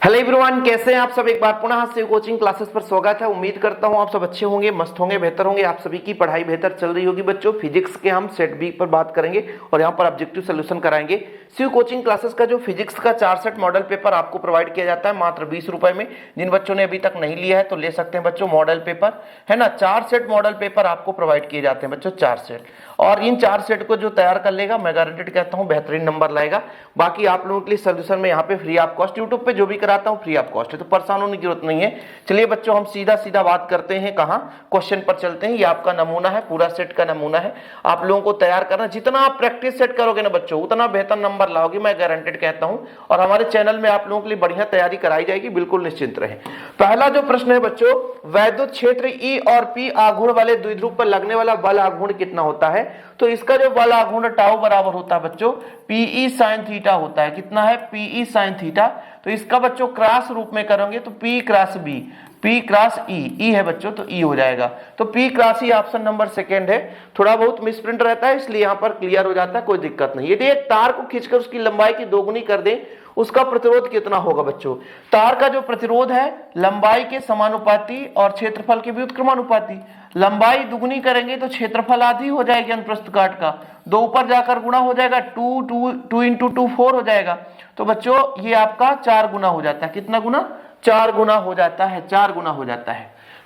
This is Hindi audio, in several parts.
हेलो एवरीवन, कैसे हैं आप सब। एक बार पुनः शिव कोचिंग क्लासेस पर स्वागत है। उम्मीद करता हूं आप सब अच्छे होंगे, मस्त होंगे, बेहतर होंगे। आप सभी की पढ़ाई बेहतर चल रही होगी बच्चों। फिजिक्स के हम सेट बी पर बात करेंगे और यहां पर ऑब्जेक्टिव सोल्यूशन कराएंगे। शिव कोचिंग क्लासेस का जो फिजिक्स का 4 सेट मॉडल पेपर आपको प्रोवाइड किया जाता है मात्र 20 रुपए में। जिन बच्चों ने अभी तक नहीं लिया है तो ले सकते हैं बच्चों। मॉडल पेपर है ना, 4 सेट मॉडल पेपर आपको प्रोवाइड किए जाते हैं बच्चों, 4 सेट। और इन 4 सेट को जो तैयार कर लेगा, मैं गारंटेड कहता हूं बेहतरीन नंबर लाएगा। बाकी आप लोगों के लिए सोल्यूशन में यहाँ पे फ्री ऑफ कॉस्ट, यूट्यूब पे जो भी कराता हूँ फ्री ऑफ कॉस्ट है, तो परेशान होने की जरूरत नहीं है। चलिए बच्चों, हम सीधा सीधा बात करते हैं, कहाँ क्वेश्चन पर चलते हैं। ये आपका नमूना है, पूरा सेट का नमूना है। आप लोगों को तैयार करना, जितना आप प्रैक्टिस सेट करोगे ना बच्चों, उतना बेहतर नंबर लाओगे, मैं गारंटेड कहता हूं। और हमारे चैनल में आप लोगों के लिए बढ़िया तैयारी कराई जाएगी, बिल्कुल निश्चिंत रहे। पहला जो प्रश्न है बच्चों, वैद्युत क्षेत्र ई और पी आघूर्ण वाले द्विध्रुव पर लगने वाला बल आघूर्ण कितना होता है? तो इसका जो बल आघूर्ण टाउ बराबर होता है बच्चों पीई साइन थीटा होता है। कितना है? P E sine theta. तो इसका बच्चों क्रॉस रूप में करोगे तो P cross B, P cross E है बच्चों, तो ई हो जाएगा। तो P cross E option number second है। थोड़ा बहुत मिसप्रिंट रहता है, इसलिए यहां पर क्लियर हो जाता है, कोई दिक्कत नहीं। यदि एक तार को खींचकर उसकी लंबाई की दोगुनी कर दें, उसका प्रतिरोध कितना होगा बच्चों? तार का जो प्रतिरोध है लंबाई के समानुपाती और क्षेत्रफल के व्युत्क्रमानुपाती। लंबाई दुगुनी करेंगे तो क्षेत्रफल आधी हो जाएगी अनुप्रस्थ काट का, 2 ऊपर जाकर गुणा हो जाएगा, 2 इंटू 2 4 हो जाएगा। तो बच्चों ये आपका 4 गुना हो जाता है। कितना गुना? 4 गुना हो जाता है, 4 गुना हो जाता है।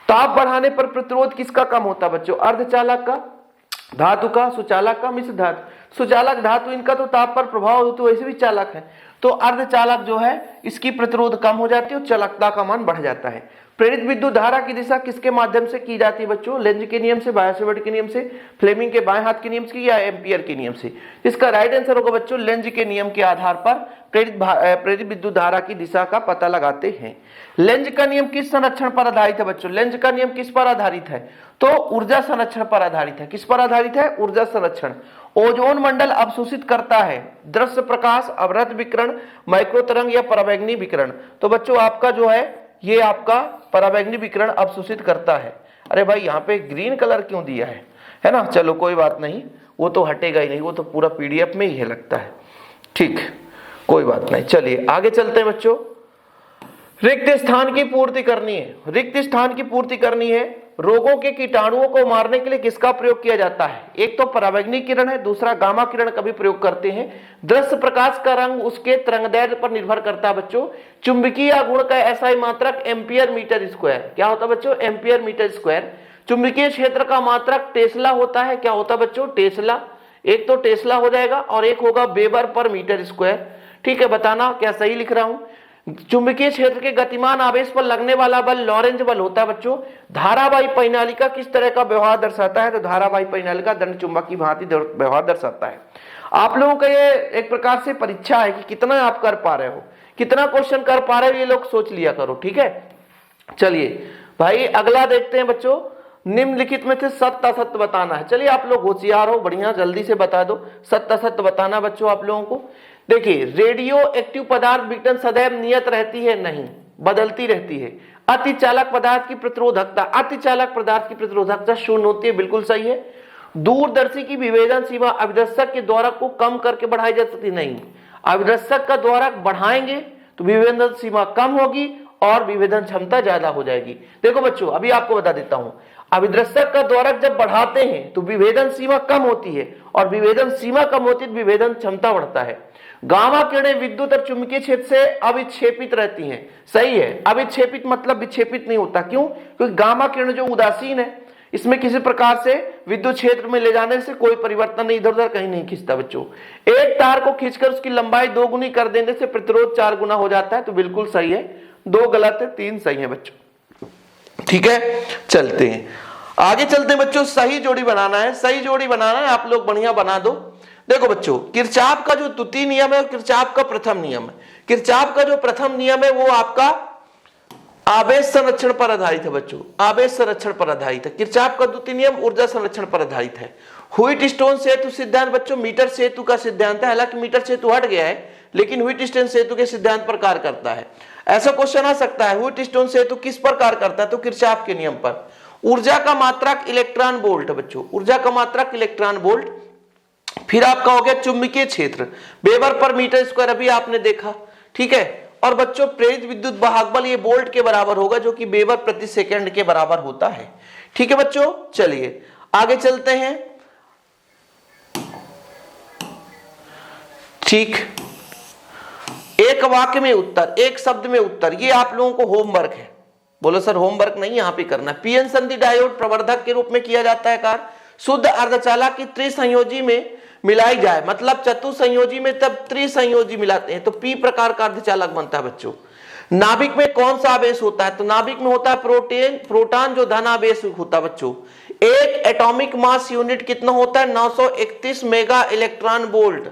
ताप बढ़ाने पर प्रतिरोध किसका कम होता है बच्चों? अर्धचालक का, धातु का, सुचालक का, मिश्र धातु। सुचालक धातु इनका तो ताप पर प्रभाव होता है, वैसे भी चालक है। तो अर्धचालक जो है इसकी प्रतिरोध कम हो जाती है और चालकता का मान बढ़ जाता है। प्रेरित विद्युत धारा की दिशा किसके माध्यम से की जाती है बच्चों? लेंज के नियम से, बायो-सेवर्ट के नियम से, फ्लेमिंग के बाएं हाथ के नियम से, या एम्पियर के नियम से? इसका राइट आंसर होगा बच्चों लेंज के नियम के आधार पर प्रेरित विद्युत धारा की दिशा का पता लगाते हैं। लेंज का नियम किस संरक्षण पर आधारित है बच्चों? लेंज का नियम किस पर आधारित है? तो ऊर्जा संरक्षण पर आधारित है। किस पर आधारित है? ऊर्जा संरक्षण। ओजोन मंडल अवशोषित करता है दृश्य प्रकाश, अवरत विकिरण, माइक्रो तरंग या पराबैंगनी विकिरण? तो बच्चों आपका जो है ये आपका पराबैंगनी विकिरण अवशोषित करता है। अरे भाई यहाँ पे ग्रीन कलर क्यों दिया है ना? चलो कोई बात नहीं, वो तो हटेगा ही नहीं, वो तो पूरा पीडीएफ में ही है लगता है। ठीक, कोई बात नहीं। चलिए आगे चलते हैं बच्चों। रिक्त स्थान की पूर्ति करनी है। रिक्त स्थान की पूर्ति करनी है। रोगों के कीटाणुओं को मारने के लिए किसका प्रयोग किया जाता है? एक तो पराबैंगनी किरण है, दूसरा गामा किरण का भी प्रयोग करते हैं। दृश्य प्रकाश का रंग उसके तरंगदैर्घ्य पर निर्भर करता है बच्चों। चुंबकीय आघूर्ण का एसआई मात्रक एम्पियर मीटर स्क्वायर। क्या होता है बच्चों? Ampere metre square. चुंबकीय क्षेत्र का मात्रक टेस्ला होता है। क्या होता है बच्चों? टेस्ला। एक तो टेस्ला हो जाएगा और एक होगा वेबर पर मीटर स्क्वायर। ठीक है, बताना क्या सही लिख रहा हूं। चुंबकीय क्षेत्र के गतिमान आवेश पर लगने वाला बल लॉरेंज बल होता है बच्चों। धारावाही परिनालिका किस तरह का व्यवहार दर्शाता है? तो धारावाही परिनालिका दंड चुंबक की भांति व्यवहार दर्शाता है। आप लोगों का ये एक प्रकार से परीक्षा है कि कितना आप कर पा रहे हो, कितना क्वेश्चन कर पा रहे हो, ये लोग सोच लिया करो। ठीक है, चलिए भाई अगला देखते हैं बच्चों। निम्नलिखित में से सत्य असत्य बताना है। चलिए आप लोग होशियार हो, बढ़िया जल्दी से बता दो। सत्य असत्य बताना बच्चों आप लोगों को। देखिए, रेडियो एक्टिव पदार्थ विघटन सदैव नियत रहती है? नहीं, बदलती रहती है। अति चालक पदार्थ की प्रतिरोधकता, अति चालक पदार्थ की प्रतिरोधकता 0 होती है, बिल्कुल सही है। दूरदर्शी की विभेदन सीमा अभिदर्शक के द्वारक को कम करके बढ़ाई जा सकती? नहीं, अभिदर्शक का द्वारक बढ़ाएंगे तो विभेदन सीमा कम होगी और विभेदन क्षमता ज्यादा हो जाएगी। देखो बच्चों, अभी आपको बता देता हूं, अभिदर्शक का द्वारक जब बढ़ाते हैं तो विभेदन सीमा कम होती है, और विभेदन सीमा कम होती है तो विभेदन क्षमता बढ़ता है। गामा किरणें विद्युत और चुंबकीय क्षेत्र से अविक्षेपित रहती हैं। सही है, अविक्षेपित मतलब विक्षेपित नहीं होता। क्यों? क्योंकि गामा किरण जो उदासीन है, इसमें किसी प्रकार से विद्युत क्षेत्र में ले जाने से कोई परिवर्तन नहीं, इधर उधर कहीं नहीं खींचता बच्चों। एक तार को खींचकर उसकी लंबाई 2 गुनी कर देने से प्रतिरोध 4 गुना हो जाता है। तो बिल्कुल सही है, 2 गलत है, 3 सही है बच्चों। ठीक है, चलते हैं आगे। चलते हैं बच्चों, सही जोड़ी बनाना है। सही जोड़ी बनाना है, आप लोग बढ़िया बना दो। देखो बच्चों, किरचॉफ का जो द्वितीय नियम है और किरचॉफ का प्रथम नियम है। किरचॉफ का जो प्रथम नियम है वो आपका आवेश संरक्षण पर आधारित है बच्चों, आवेश संरक्षण पर आधारित है। किरचॉफ का द्वितीय नियम ऊर्जा संरक्षण पर आधारित है। व्हिटस्टोन सेतु सिद्धांत बच्चों मीटर सेतु का सिद्धांत है। हालांकि मीटर सेतु हट गया है, लेकिन व्हिटस्टोन सेतु के सिद्धांत पर कार्य करता है। ऐसा क्वेश्चन आ सकता है, व्हिटस्टोन सेतु किस पर कार्य करता है? तो किरचॉफ के नियम पर। ऊर्जा का मात्रक इलेक्ट्रॉन वोल्ट बच्चों, ऊर्जा का मात्रक इलेक्ट्रॉन वोल्ट। फिर आपका हो गया चुंबकीय क्षेत्र, वेबर पर मीटर स्क्वायर, अभी आपने देखा। ठीक है, और बच्चों प्रेरित विद्युत वाहक बल ये वोल्ट के बराबर होगा, जो कि वेबर प्रति सेकंड के बराबर होता है। ठीक है बच्चों, चलिए आगे चलते हैं। ठीक, एक वाक्य में उत्तर, एक शब्द में उत्तर, ये आप लोगों को होमवर्क है। बोलो सर होमवर्क नहीं यहां पे करना। पीएन संधि डायोड प्रवर्धक के रूप में किया जाता है कार्य। शुद्ध अर्धचालक की त्रिसंयोजी में मिलाई जाए, मतलब चतुसंयोजी में तब त्रिसंयोजी मिलाते हैं तो पी प्रकार का अर्धचालक बनता है बच्चों। नाभिक में कौन सा आवेश होता है? तो नाभिक में होता है प्रोटॉन जो धन आवेश होता है बच्चों। एक एटॉमिक मास यूनिट कितना होता है? 931 mega electron volt,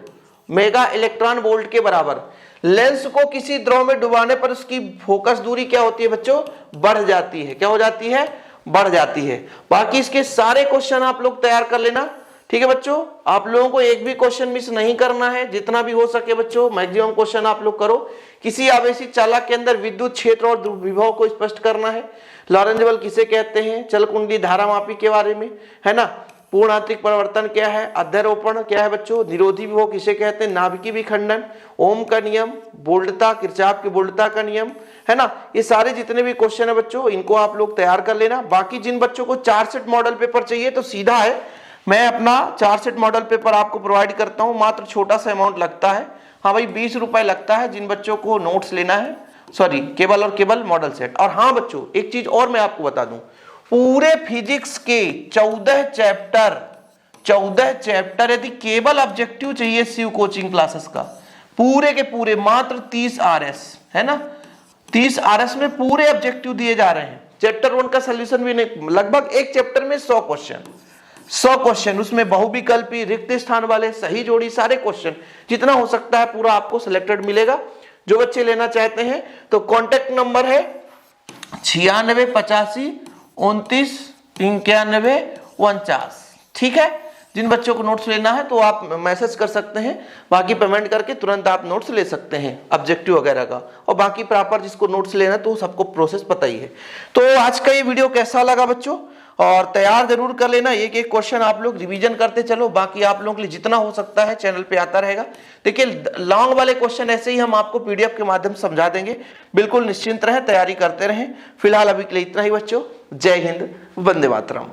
mega electron volt के बराबर। लेंस को किसी द्रव में डुबाने पर उसकी फोकस दूरी क्या होती है बच्चों? बढ़ जाती है। क्या हो जाती है? बढ़ जाती है। बाकी इसके सारे क्वेश्चन आप लोग तैयार कर लेना। ठीक है बच्चों, आप लोगों को एक भी क्वेश्चन मिस नहीं करना है, जितना भी हो सके बच्चों मैक्सिमम क्वेश्चन आप लोग करो। किसी आवेशित चालक के अंदर विद्युत क्षेत्र और विभव को स्पष्ट करना है। लॉरेंज बल किसे कहते हैं? चल कुंडली धारामापी के बारे में, है ना। पूर्ण आंतरिक परिवर्तन क्या है? अध्यारोपण क्या है बच्चों? निरोधी विभव किसे कहते हैं? नाभिकीय विखंडन, ओम का नियम, बोल्टता, किरचॉफ की बोल्टता का नियम, है ना। ये सारे जितने भी क्वेश्चन है बच्चों इनको आप लोग तैयार कर लेना। बाकी जिन बच्चों को 4 सेट मॉडल पेपर चाहिए तो सीधा है, मैं अपना 4 सेट मॉडल पेपर आपको प्रोवाइड करता हूं। मात्र छोटा सा अमाउंट लगता है, हाँ भाई 20 रुपए लगता है जिन बच्चों को नोट्स लेना है, सॉरी केवल और केवल मॉडल सेट। और हाँ बच्चों एक चीज और मैं आपको बता दूं, पूरे फिजिक्स के 14 चैप्टर यदि केवल ऑब्जेक्टिव चाहिए शिव कोचिंग क्लासेस का, पूरे के पूरे मात्र 30 RS है ना, 30 RS में पूरे ऑब्जेक्टिव दिए जा रहे हैं। चैप्टर 1 का सोल्यूशन भी नहीं, लगभग एक चैप्टर में 100 क्वेश्चन, उसमें बहुविकल्पी, रिक्त स्थान वाले, सही जोड़ी, सारे क्वेश्चन जितना हो सकता है पूरा आपको सिलेक्टेड मिलेगा। जो बच्चे लेना चाहते हैं तो कॉन्टेक्ट नंबर है 96 85 29 91 49। ठीक है, जिन बच्चों को नोट्स लेना है तो आप मैसेज कर सकते हैं, बाकी पेमेंट करके तुरंत आप नोट्स ले सकते हैं ऑब्जेक्टिव वगैरह का। और बाकी प्रॉपर जिसको नोट्स लेना है तो सबको प्रोसेस पता ही है। तो आज का ये वीडियो कैसा लगा बच्चों, और तैयार जरूर कर लेना, एक एक क्वेश्चन आप लोग रिवीजन करते चलो। बाकी आप लोगों के लिए जितना हो सकता है चैनल पे आता रहेगा। देखिए लॉन्ग वाले क्वेश्चन ऐसे ही हम आपको PDF के माध्यम से समझा देंगे, बिल्कुल निश्चिंत रहें, तैयारी करते रहें। फिलहाल अभी के लिए इतना ही बच्चों, जय हिंद, वंदे मातरम।